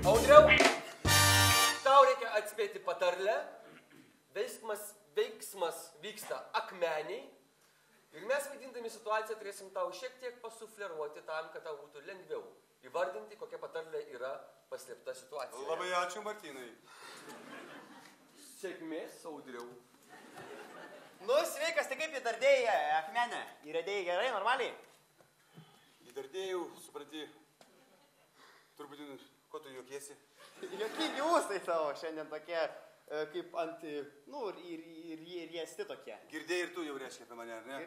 Audriau, tau reikia atspėti patarlę. Veiksmas vyksta akmeniai. Ir mes vaidindami situaciją turėsim tau šiek tiek pasufleruoti tam, kad tau būtų lengviau įvardinti, kokia patarlė yra paslėpta situacija. Labai ačiū, Martynai. Sėkmės, Audriau. Nu, sveikas, tai kaip įdardėjai akmenę? Įradėjai gerai, normaliai? Įdardėjau, supranti, truputį, ko tu juokiesi? Jokingi ūstai tavo šiandien tokie, kaip ant, nu, ir riesti tokie. Girdėjai ir tu jau reiškia apie mane, ar ne?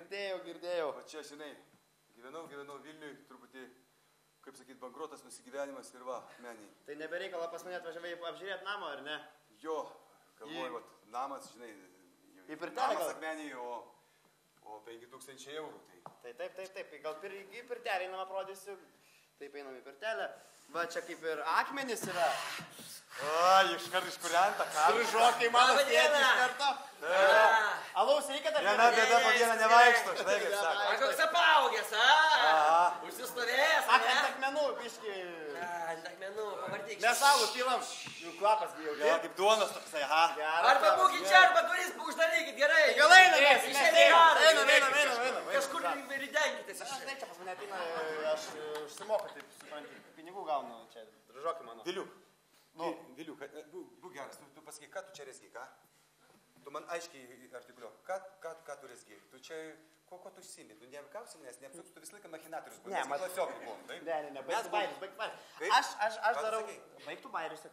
Girdėjau. O čia, žinai, gyvenau Vilniui, truputį, kaip sakyt, bankrotas, nusigyvenimas ir va, meniai. Tai nebereikala pas mane atvažiavai apžiūrėti namą, ar ne? Jo, galvoju, vat, namas, žinai, į pirtelę namas gal? akmeniai, o 5000 eurų, tai. Taip, gal į pirtelę einam aprodysiu. Taip, einam į pirtelę. Va, čia kaip ir akmenys yra. Iškart iškurianta, ką? Strižokai mano tėtis iš karto. Alaus reikia dar? Viena bėda po vieną nevaikšto, štai kaip sako. Koks apaugęs, Užsistovėjęs, Ant akmenų, biški. Ant akmenų, pavartyk. Nesalų, pilam. Jų kvapas bijau. Gal kaip duonas toksai, aha. Arba būkit čia, arba duris uždarykit, gerai. Gal einam, Einam. Kažkur ridenkitės. Aš čia pas mane ateina, aš užsimoku, taip, supranti, pinigų gaunu čia, dražokai mano. Viliuk, būk geras, tu pasakyk, ką tu čia rezgi, ką? Tu man aiškiai artikuliuok, ką tu rezgi? Tu čia, ko tu užsiimi? Tu neapkausi, nes neapsuks, tu visą laiką machinatorius buvai. Ne, klasiokų buvom, taip? Ne, baigtų bairius. Aš darau, baigtų bairius,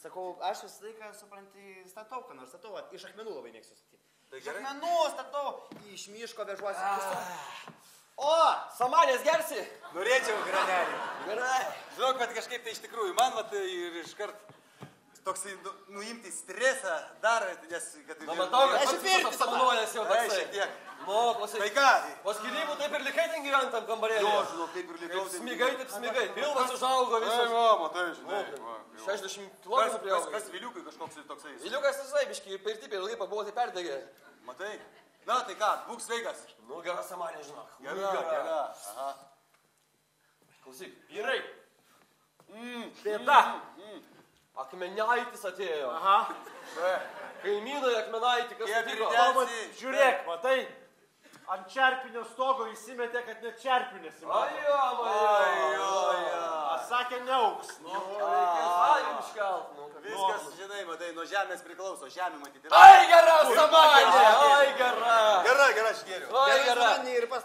sakau, aš visą laiką, supranti, statau, ką nors statau, iš akmenų labai mėgstu statyti. Iš akmenų statau, iš miško vežuosi. O, Samanės gersi? Norėčiau, granelį. Gerai. Žinok, bet kažkaip tai iš tikrųjų, man vat ir iškart toksai nuimti stresą dar, nes... Na, matau, kad pats apsamanuojas jau toksai. Šiek tiek. Nu, klausyk. Tai ką? Po skyrybų taip ir likai ten gyvent tam kambarėlį. Jo, žinok, taip ir likau. Taip smigai. Pilvas užaugo visas. Matai, žinai. 60 km priaugo. Kas Viliukui kažkoks toksai? Viliukas visai biškai, per tipį ilgai pabuvo, tai perdegė. Matai? Na, tai ką, būk sveikas. Nu, gera Samanė, žinok. Gera. Aha. Klausyk, vyrai. Bėda. Akmenaitis atėjo. aha. Kaimynai akmenaitį, kas nutiko? Žiūrėk, matai, ant čerpinio stogo įsimetė, kad net čerpių nesimatė. Sakė, neauks. Reikės avim iškelt. Viskas, žinai, matai, nuo žemės priklauso, žemė matyti. Ai, gera Samanė, ai, gera. Gera, aš geriu. Ai, gera.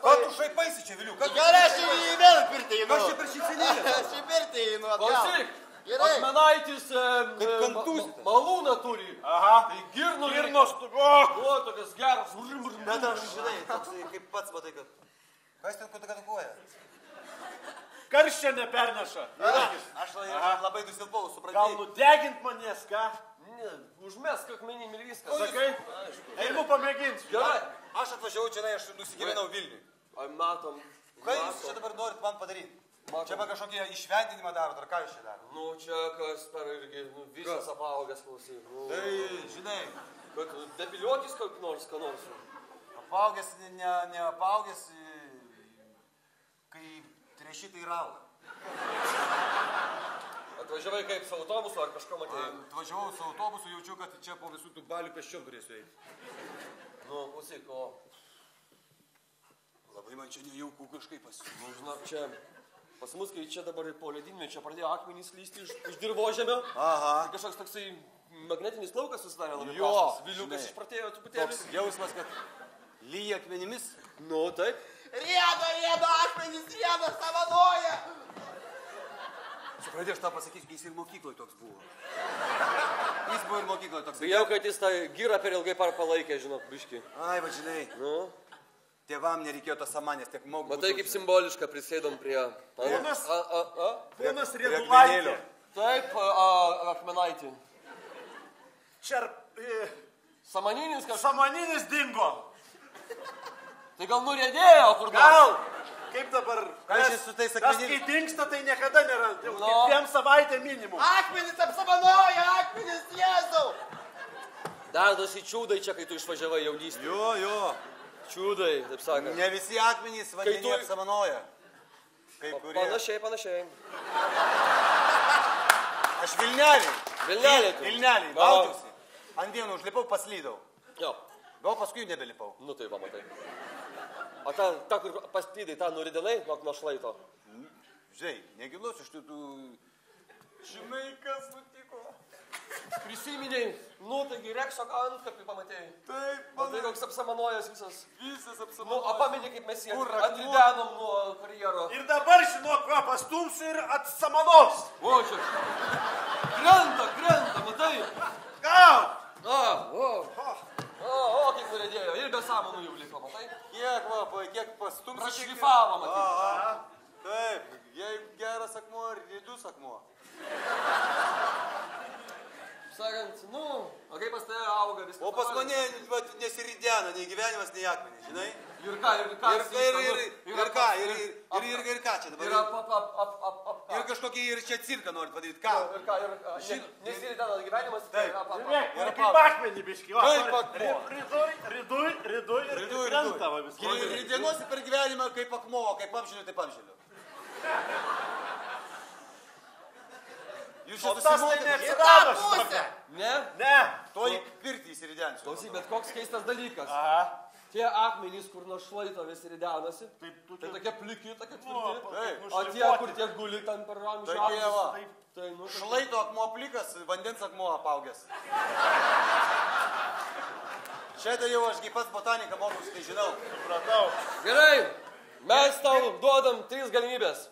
Ko tu šaipaisi čia, Viliuk? Gerai, aš į vėl pirtį einu. Kas čia per šypsenėlę? Aš į pirtį einu atgal. Klausyk, Gerai. akmenaitis malūną turi. Aha. Tai girnos. O, tokias geras. Bet aš, žinai, toksai kaip pats matai, kad... Kas ten kutakadukuoja? Karščia neperneša. Aš labai nusilpau, Gal suprantai. nudegint manęs, ką? Ne, užmesk akmenim ir viskas. Sakai, einu pamėginsiu. Gerai. Aš atvažiavau čia, aš nusigyvenau Vilniui. Ai, matom. Ką jūs čia dabar norit man padaryti? Čia man kažkokį išventinimą darot, ar ką jūs čia darot? Nu, čia kas per irgi, visas apaugęs, klausyk. Tai, žinai, Kad depiliuotis kaip nors, ką nors. apaugęs, neapaugęs, kai treši tai rauga. Atvažiavai kaip su autobusu ar kažko matėjai? Atvažiavau su autobusu, jaučiu, kad čia po visų tų balių pėsčiom turėsiu eiti. Nu, klausyk, o... Labai man čia nejaukų kažkaip pasiūlyti. Nu, žinok, čia... Pas mus, kai čia dabar po ledynmečio čia pradėjo akmenys lysti iš dirvožemio. Aha. Tai kažkoks toksai magnetinis laukas susidarė labai Jo, prastas. Viliukas žinai. išpratėjo truputėlį. Toks jausmas, kad lyja akmenimis. Nu, taip. Rieda, akmenys, rieda, savanoja. Supratė, aš tą pasakysiu, jis ir mokykloje toks buvo. Jis buvo ir mokykloje toks. Bijau, kad jis tą gyrą per ilgai palaikė, žinok, biškį. Ai, va, žinai, Nu, tėvam nereikėjo tos samanės, tiek maugų. matai, kaip simboliška prisėdom prie... Ponas- A? Ponas Prie Riedulaitė. akmenėlio. Taip, akmenaitį. Samaninis kažkas. Samaninis dingo. Tai gal nuriedėjo kur nors? Gal. Kaip dabar? Ką šis su tais Kas akmenimis? kai dingsta, tai niekada nėra. Jau No. kaip 2 savaitę minimum. Akmenis apsamanoja, akmenis, Jėzau! Darosi čiūdai čia, kai tu išvažiavai jaunystėje. Jo. Čiūdai, taip sakant. Ne visi akmenys vandenį apsamanoja. Kai kurie. Panašiai. Aš Vilnelį. Vilnelį. Maudiausi. Ant dienų užlipau, paslydau. Jo. Gal paskui nebelipau. Nu tai pamatai. O ta, kur paslydai, tą nuridinai nuo šlaito? Žinai, negilus iš tų... Žinai, kas nutiko? Prisiminiai, nu taigi Rekso antkapį pamatėjai. Taip, matai, koks apsamanojęs visas. Visas Nu, apsamanojęs. o pameni, kaip mes jį atridenom nuo karjero. Ir dabar, žinok, ką pastumsiu ir atsamanos. O, čia. Krenta, matai? Ką? O, kiek nuredėjo. Ir be samanų jau liko, matai? Kiek pastumsiu. Prašlifavo, matai. Taip, jeigu geras akmuo, rydus akmuo. Sakant, nu, o kaip pas tave auga viskas? O pas mane nesiridena, nei gyvenimas, nei akmenys, žinai? Ir ką? Ir ką čia dabar? Ir kažkokį ir čia cirką norit padaryti. Ką? Ir ką? Nesiridena gyvenimas? Taip. Ir kaip akmenį biški. Kaip akmuo. Ridui ir krenta va viską. Ir ridienuosi per gyvenimą kaip akmuo, kaip amžiniu, taip amžiniu. Jūs čia susimokėte. Ne? Toj pirtį įsiridensiu. Klausyk, bet koks keistas dalykas. Tie akmenys, kur nuo šlaito vis ridenasi, tai tokie pliki, tokie tvirti. O tie, kur tie guli ten per amžių amžius. Šlaito akmuo plikas, vandens akmuo apaugęs. Šiandien jau ašgi pats botaniką mokus, tai žinau. Supratau. Gerai, mes tau duodam 3 galimybės.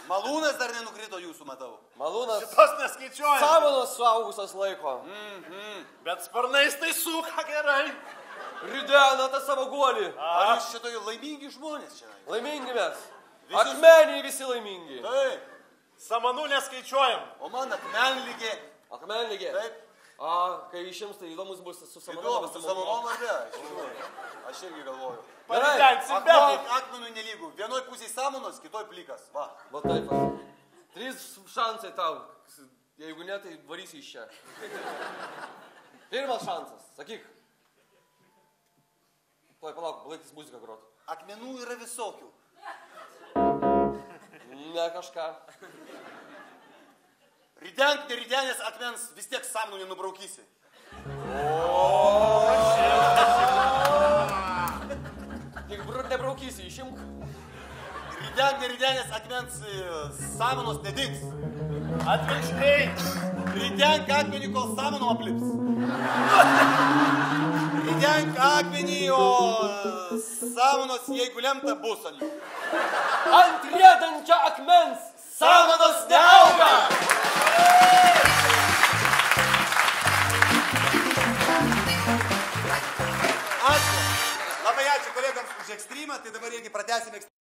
Malūnas dar nenukrito jūsų, matau. Malūnas. Šitos neskaičiuojam. Samanos suaugusios laiko. Bet sparnais tai suka gerai. Ridena tą savo guolį. Ar jūs šitoj laimingi žmonės čia? Laimingi mes. Akmeniai visi laimingi. Taip. Samanų neskaičiuojam. O man akmenligė. Akmenligė. Taip. Kai išims, tai įdomus bus su samanom. Įdomus su samanom ar ne? Aš irgi galvoju. Paridengsim, bet. Akmenui nelygų. Vienoj pusėj samanos, kitoj plikas. Va. Va taip. 3 šansai tau. Jeigu ne, tai varysi iš čia. Pirmas šansas. Sakyk. Tuoj, palauk, laiktis muziką grot. Akmenų yra visokių. Ne kažką. Ridenk, neridenės akmens, vis tiek samanų nenubraukysi. Tik nebraukysi, išimk. Ridenk, neridenės akmens, samanos nedings. Atvirkščiai. Ridenk akmenį, kol samanų aplips. Ridenk akmenį, o samanos, jeigu lemta, bus ant jų. Ant riedančio akmens samanos neauga. Ačiū. Labai ačiū kolegams už ekstremą, tai dabar irgi pratęsime ekstremą.